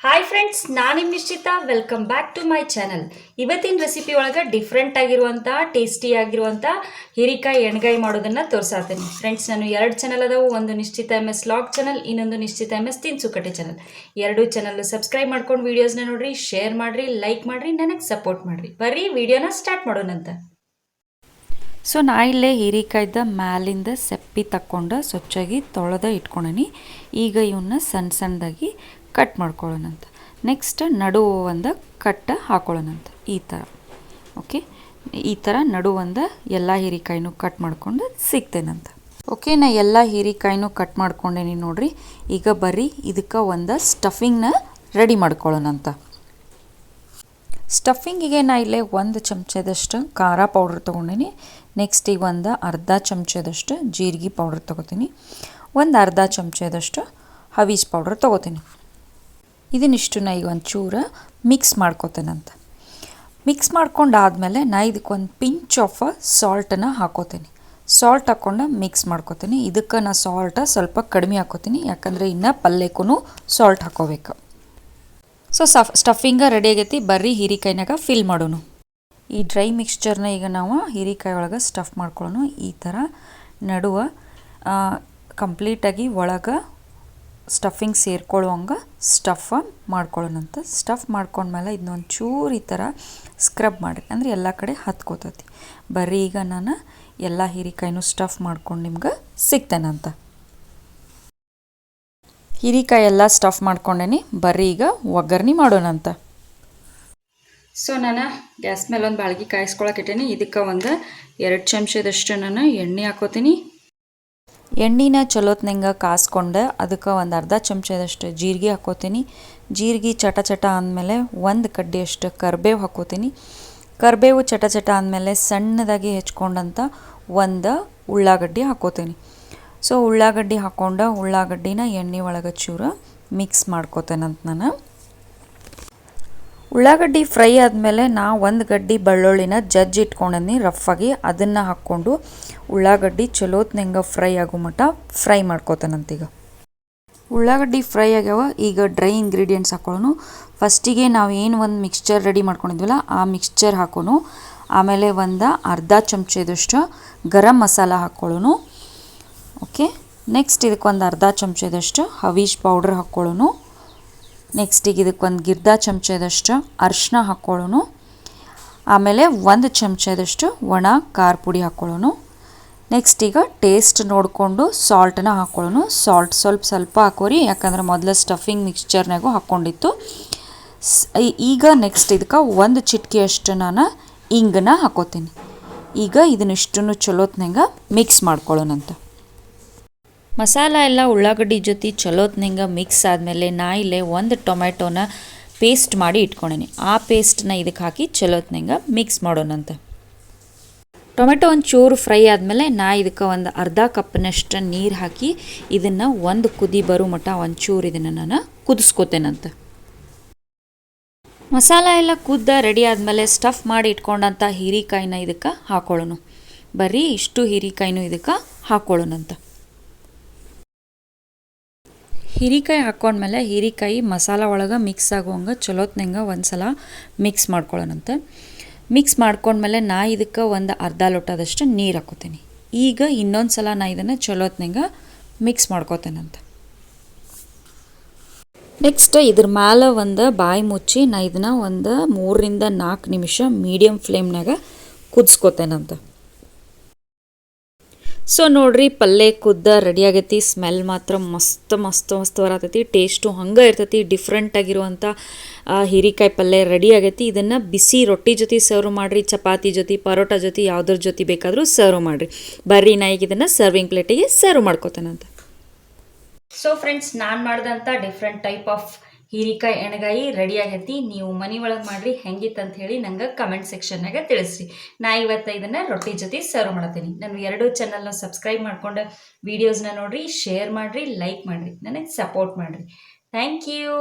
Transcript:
Hi friends, ನಾನು ನಿಮ್ಮ Nishchita. Welcome back to my channel. ಇವತ್ತಿನ ರೆಸಿಪಿ ಒಳಗೆ ಡಿಫ್ರೆಂಟ್ ಆಗಿರುವಂಥ ಟೇಸ್ಟಿ ಆಗಿರುವಂಥ ಹೀರಿಕಾಯಿ ಎಣ್ಗಾಯಿ ಮಾಡೋದನ್ನು ತೋರಿಸಾತೀನಿ. ಫ್ರೆಂಡ್ಸ್, ನಾನು 2 ಚಾನಲ್ ಅದಾವು. ಒಂದು ನಿಶ್ಚಿತ MS ಲಾಗ್ ಚಾನಲ್, ಇನ್ನೊಂದು ನಿಶ್ಚಿತ MS ತಿನ್ಸುಕಟ್ಟೆ ಚಾನಲ್. 2 ಚಾನಲ್ ಸಬ್ಸ್ಕ್ರೈಬ್ ಮಾಡ್ಕೊಂಡು ವೀಡಿಯೋಸ್ನ ನೋಡ್ರಿ, ಶೇರ್ ಮಾಡಿರಿ, ಲೈಕ್ ಮಾಡಿರಿ, ನನಗೆ ಸಪೋರ್ಟ್ ಮಾಡಿರಿ. ಬರ್ರಿ ವಿಡಿಯೋನ ಸ್ಟಾರ್ಟ್ ಮಾಡೋಣಂತ. ಸೊ ನಾ ಇಲ್ಲೇ ಹೀರಿಕಾಯ್ದ ಮ್ಯಾಲಿಂದ ಸೆಪ್ಪಿ ತಕ್ಕೊಂಡು ಸ್ವಚ್ಛಾಗಿ ತೊಳೆದ ಇಟ್ಕೊಂಡೀನಿ. ಈಗ ಇವನ್ನ ಸಣ್ಣ ಸಣ್ಣದಾಗಿ ಕಟ್ ಮಾಡ್ಕೊಳ್ಳೋಣಂತ. ನೆಕ್ಸ್ಟ್ ನಡು ಒಂದು ಕಟ್ ಹಾಕೊಳ್ಳೋಣಂತ. ಈ ಥರ ಓಕೆ, ಈ ಥರ ನಡು ಒಂದು ಎಲ್ಲ ಹೀರಿಕಾಯಿನೂ ಕಟ್ ಮಾಡ್ಕೊಂಡು ಸಿಗ್ತೇನಂತ. ಓಕೆ, ನಾ ಎಲ್ಲ ಹೀರಿಕಾಯಿನೂ ಕಟ್ ಮಾಡ್ಕೊಂಡೇನಿ ನೋಡ್ರಿ. ಈಗ ಬರ್ರಿ ಇದಕ್ಕೆ ಒಂದು ಸ್ಟಫಿಂಗ್ನ ರೆಡಿ ಮಾಡ್ಕೊಳ್ಳೋಣಂತ. ಸ್ಟಫಿಂಗಿಗೆ ನಾ ಇಲ್ಲೇ 1 ಚಮಚದಷ್ಟು ಖಾರ ಪೌಡ್ರ್ ತೊಗೊಂಡಿನಿ. ನೆಕ್ಸ್ಟ್ ಈಗ ಒಂದು ಅರ್ಧ ಚಮಚದಷ್ಟು ಜೀರಿಗೆ ಪೌಡ್ರ್ ತೊಗೋತೀನಿ. ಒಂದು ಅರ್ಧ ಚಮಚದಷ್ಟು ಹವೀಜ್ ಪೌಡ್ರ್ ತೊಗೋತೀನಿ. ಇದನ್ನಿಷ್ಟು ನಾ ಈಗ ಒಂಚೂರು ಮಿಕ್ಸ್ ಮಾಡ್ಕೋತೇನಂತ. ಮಿಕ್ಸ್ ಮಾಡ್ಕೊಂಡಾದ್ಮೇಲೆ ನಾ ಇದಕ್ಕೊಂದು ಪಿಂಚ್ ಆಫ್ ಸಾಲ್ಟನ್ನು ಹಾಕೋತೀನಿ. ಸಾಲ್ಟ್ ಹಾಕ್ಕೊಂಡು ಮಿಕ್ಸ್ ಮಾಡ್ಕೋತೀನಿ. ಇದಕ್ಕೆ ನಾ ಸಾಲ್ಟ್ ಸ್ವಲ್ಪ ಕಡಿಮೆ ಹಾಕೋತೀನಿ, ಯಾಕಂದರೆ ಇನ್ನು ಪಲ್ಯಕ್ಕೂ ಸಾಲ್ಟ್ ಹಾಕೋಬೇಕು. ಸೊ ಸ್ಟಫಿಂಗ ರೆಡಿ ಆಗೈತಿ. ಬರ್ರಿ ಹೀರಿಕಾಯಿನಾಗ ಫಿಲ್ ಮಾಡೋಣ. ಈ ಡ್ರೈ ಮಿಕ್ಸ್ಚರ್ನ ಈಗ ನಾವು ಹೀರಿಕಾಯಿ ಒಳಗೆ ಸ್ಟಫ್ ಮಾಡ್ಕೊಳ್ಳೋಣ. ಈ ಥರ ನಡುವ ಕಂಪ್ಲೀಟಾಗಿ ಒಳಗೆ ಸ್ಟಫಿಂಗ್ ಸೇರ್ಕೊಳ್ಳೋಂಗೆ ಸ್ಟಫ್ ಮಾಡ್ಕೊಳ್ಳೋಣಂತ. ಸ್ಟಫ್ ಮಾಡ್ಕೊಂಡ್ಮೇಲೆ ಇದನ್ನೊಂದು ಚೂರು ಈ ಥರ ಸ್ಕ್ರಬ್ ಮಾಡಿರಿ, ಅಂದರೆ ಎಲ್ಲ ಕಡೆ ಹತ್ಕೋತೈತಿ. ಬರ್ರಿ ಈಗ ನಾನು ಎಲ್ಲ ಹೀರಿಕಾಯಿನೂ ಸ್ಟಫ್ ಮಾಡ್ಕೊಂಡು ನಿಮ್ಗೆ ಸಿಗ್ತೇನಂತ. ಹೀರಿಕಾಯಿ ಎಲ್ಲ ಸ್ಟಫ್ ಮಾಡ್ಕೊಂಡೇನಿ. ಬರ್ರಿ ಈಗ ಒಗ್ಗರಣೆ ಮಾಡೋಣಂತ. ಸೊ ನಾನು ಗ್ಯಾಸ್ ಮೇಲೆ ಒಂದು ಬಾಳ್ಗಿ ಕಾಯಿಸ್ಕೊಳಕ್ಕೆ ಇಟ್ಟೇನಿ. ಇದಕ್ಕೆ ಒಂದು 2 ಚಮಚದಷ್ಟು ನಾನು ಎಣ್ಣೆ ಹಾಕೋತೀನಿ. ಎಣ್ಣೆನ ಚಲೋತ್ನಂಗೆ ಕಾಸ್ಕೊಂಡು ಅದಕ್ಕೆ ಒಂದು ಅರ್ಧ ಚಮಚದಷ್ಟು ಜೀರಿಗೆ ಹಾಕೋತೀನಿ. ಜೀರಿಗೆ ಚಟ ಚಟ ಅಂದಮೇಲೆ 1 ಕಡ್ಡಿಯಷ್ಟು ಕರಿಬೇವು ಹಾಕೋತೀನಿ. ಕರಿಬೇವು ಚಟ ಚಟ ಅಂದಮೇಲೆ ಸಣ್ಣದಾಗಿ ಹೆಚ್ಕೊಂಡಂಥ 1 ಉಳ್ಳಾಗಡ್ಡಿ ಹಾಕೋತೀನಿ. ಸೊ ಉಳ್ಳಾಗಡ್ಡಿ ಹಾಕ್ಕೊಂಡು ಉಳ್ಳಾಗಡ್ಡಿನ ಎಣ್ಣೆ ಒಳಗೆ ಚೂರು ಮಿಕ್ಸ್ ಮಾಡ್ಕೋತೇನಂತ ನಾನು. ಉಳ್ಳಾಗಡ್ಡಿ ಫ್ರೈ ಆದಮೇಲೆ ನಾ 1 ಗಡ್ಡಿ ಬೆಳ್ಳುಳ್ಳಿನ ಜಜ್ಜಿ ಇಟ್ಕೊಂಡೀನಿ ರಫಾಗಿ. ಅದನ್ನು ಹಾಕ್ಕೊಂಡು ಉಳ್ಳಾಗಡ್ಡಿ ಚಲೋತ್ನಂಗೆ ಫ್ರೈ ಆಗೋ ಮಟ್ಟ ಫ್ರೈ ಮಾಡ್ಕೋತೇನಂತೀಗ. ಉಳ್ಳಾಗಡ್ಡಿ ಫ್ರೈ ಆಗ್ಯಾವ. ಈಗ ಡ್ರೈ ಇಂಗ್ರೀಡಿಯೆಂಟ್ಸ್ ಹಾಕೊಳ್ಳೋನು. ಫಸ್ಟಿಗೆ ನಾವು ಏನು ಒಂದು ಮಿಕ್ಸ್ಚರ್ ರೆಡಿ ಮಾಡ್ಕೊಂಡಿದ್ವಲ್ಲ ಆ ಮಿಕ್ಸ್ಚರ್ ಹಾಕೋನು. ಆಮೇಲೆ ಒಂದು ಅರ್ಧ ಚಮಚದಷ್ಟು ಗರಂ ಮಸಾಲ ಹಾಕ್ಕೊಳ್ಳೋನು. ಓಕೆ, ನೆಕ್ಸ್ಟ್ ಇದಕ್ಕೊಂದು ಅರ್ಧ ಚಮಚದಷ್ಟು ಹವೀಜ್ ಪೌಡ್ರ್ ಹಾಕ್ಕೊಳ್ಳೋನು. ನೆಕ್ಸ್ಟ್ ಈಗ ಇದಕ್ಕೊಂದು ಅರ್ಧ ಚಮಚದಷ್ಟು ಅರಿಶಿನ ಹಾಕ್ಕೊಳ್ಳೋನು. ಆಮೇಲೆ 1 ಚಮಚದಷ್ಟು ಒಣ ಖಾರ ಪುಡಿ ಹಾಕ್ಕೊಳ್ಳೋನು. ನೆಕ್ಸ್ಟ್ ಈಗ ಟೇಸ್ಟ್ ನೋಡಿಕೊಂಡು ಸಾಲ್ಟನ್ನ ಹಾಕ್ಕೊಳ್ಳೋನು. ಸಾಲ್ಟ್ ಸ್ವಲ್ಪ ಹಾಕೋರಿ, ಯಾಕಂದ್ರೆ ಮೊದಲು ಸ್ಟಫಿಂಗ್ ಮಿಕ್ಸ್ಚರ್ನಾಗೂ ಹಾಕ್ಕೊಂಡಿತ್ತು. ಈಗ ನೆಕ್ಸ್ಟ್ ಇದಕ್ಕೆ 1 ಚಿಟಿಕೆಯಷ್ಟು ನಾನು ಇಂಗನ್ನ ಹಾಕೋತೀನಿ. ಈಗ ಇದನ್ನಿಷ್ಟನ್ನು ಚಲೋತ್ನಂಗೆ ಮಿಕ್ಸ್ ಮಾಡ್ಕೊಳ್ಳೋಣಂತ. ಮಸಾಲ ಎಲ್ಲ ಉಳ್ಳಾಗಡ್ಡಿ ಜೊತೆ ಚಲೋತ್ನಂಗೆ ಮಿಕ್ಸ್ ಆದಮೇಲೆ ನಾ ಇಲ್ಲೇ 1 ಟೊಮೆಟೊನ ಪೇಸ್ಟ್ ಮಾಡಿ ಇಟ್ಕೊಂಡೀನಿ. ಆ ಪೇಸ್ಟನ್ನ ಇದಕ್ಕೆ ಹಾಕಿ ಚಲೋತ್ನಂಗೆ ಮಿಕ್ಸ್ ಮಾಡೋಣಂತ. ಟೊಮೆಟೊ ಒಂದು ಚೂರು ಫ್ರೈ ಆದಮೇಲೆ ನಾ ಇದಕ್ಕೆ ಒಂದು ಅರ್ಧ ಕಪ್ನಷ್ಟು ನೀರು ಹಾಕಿ ಇದನ್ನು 1 ಕುದಿ ಬರೋ ಮಟ್ಟ ಒಂಚೂರು ಇದನ್ನು ನಾನು ಕುದಿಸ್ಕೋತೇನಂತ. ಮಸಾಲ ಎಲ್ಲ ಕುದ್ದ ರೆಡಿ ಆದಮೇಲೆ ಸ್ಟಫ್ ಮಾಡಿ ಇಟ್ಕೊಂಡಂಥ ಹೀರಿಕಾಯಿನ ಇದಕ್ಕೆ ಹಾಕೊಳ್ಳೋಣ. ಬರ್ರಿ ಇಷ್ಟು ಹೀರಿಕಾಯಿನೂ ಇದಕ್ಕೆ ಹಾಕ್ಕೊಳ್ಳೋಣಂತ. ಹೀರಿಕಾಯಿ ಹಾಕ್ಕೊಂಡ್ಮೇಲೆ ಹೀರಿಕಾಯಿ ಮಸಾಲ ಒಳಗೆ ಮಿಕ್ಸ್ ಆಗುವಂಗೆ ಚಲೋತ್ನಂಗೆ ಒಂದು ಸಲ ಮಿಕ್ಸ್ ಮಾಡ್ಕೊಳ್ಳೋಣಂತೆ. ಮಿಕ್ಸ್ ಮಾಡ್ಕೊಂಡ್ಮೇಲೆ ನಾ ಇದಕ್ಕೆ ಒಂದು ಅರ್ಧ ಲೋಟದಷ್ಟು ನೀರು ಹಾಕೋತೀನಿ. ಈಗ ಇನ್ನೊಂದು ಸಲ ನಾ ಇದನ್ನು ಚಲೋತ್ನಂಗೆ ಮಿಕ್ಸ್ ಮಾಡ್ಕೋತೇನಂತ. ನೆಕ್ಸ್ಟ್ ಇದ್ರ ಮ್ಯಾಲೆ ಒಂದು ಬಾಯಿ ಮುಚ್ಚಿ ನಾ ಇದನ್ನು ಒಂದು 3 ರಿಂದ 4 ನಿಮಿಷ ಮೀಡಿಯಮ್ ಫ್ಲೇಮ್ನಾಗ ಕುದಿಸ್ಕೋತೇನಂತ. ಸೊ ನೋಡ್ರಿ, ಪಲ್ಯ ಕುದ್ದ ರೆಡಿ ಆಗೈತಿ. ಸ್ಮೆಲ್ ಮಾತ್ರ ಮಸ್ತ್ ಬರತೈತಿ. ಟೇಸ್ಟು ಹಂಗೆ ಇರ್ತೈತಿ. ಡಿಫ್ರೆಂಟ್ ಆಗಿರುವಂಥ ಹೀರಿಕಾಯಿ ಪಲ್ಯ ರೆಡಿ ಆಗೈತಿ. ಇದನ್ನು ಬಿಸಿ ರೊಟ್ಟಿ ಜೊತೆ ಸರ್ವ್ ಮಾಡಿರಿ, ಚಪಾತಿ ಜೊತೆ, ಪರೋಟ ಜೊತೆ, ಯಾವುದ್ರ ಜೊತೆ ಬೇಕಾದರೂ ಸರ್ವ್ ಮಾಡಿರಿ. ಬರ್ರಿ ನಾ ಈಗ ಇದನ್ನು ಸರ್ವಿಂಗ್ ಪ್ಲೇಟಿಗೆ ಸರ್ವ್ ಮಾಡ್ಕೋತೇನಂತ. ಸೊ ಫ್ರೆಂಡ್ಸ್, ನಾನು ಮಾಡಿದಂಥ ಡಿಫ್ರೆಂಟ್ ಟೈಪ್ ಆಫ್ ಹೀರಿಕಾಯಿ ಎಣ್ಗಾಯಿ ರೆಡಿ ಆಗೈತಿ. ನೀವು ಮನೆ ಒಳಗೆ ಮಾಡಿರಿ, ಹೆಂಗಿತ್ತಂತ ಹೇಳಿ ನಂಗೆ ಕಮೆಂಟ್ ಸೆಕ್ಷನ್ನಾಗ ತಿಳಿಸ್ರಿ. ನಾ ಇವತ್ತು ಇದನ್ನು ರೊಟ್ಟಿ ಜೊತೆ ಸರ್ವ್ ಮಾಡ್ತೀನಿ. ನಾನು 2 ಚಾನಲ್ನ ಸಬ್ಸ್ಕ್ರೈಬ್ ಮಾಡ್ಕೊಂಡು ವೀಡಿಯೋಸ್ನ ನೋಡಿರಿ, ಶೇರ್ ಮಾಡಿರಿ, ಲೈಕ್ ಮಾಡಿರಿ, ನನಗೆ ಸಪೋರ್ಟ್ ಮಾಡಿರಿ. Thank you.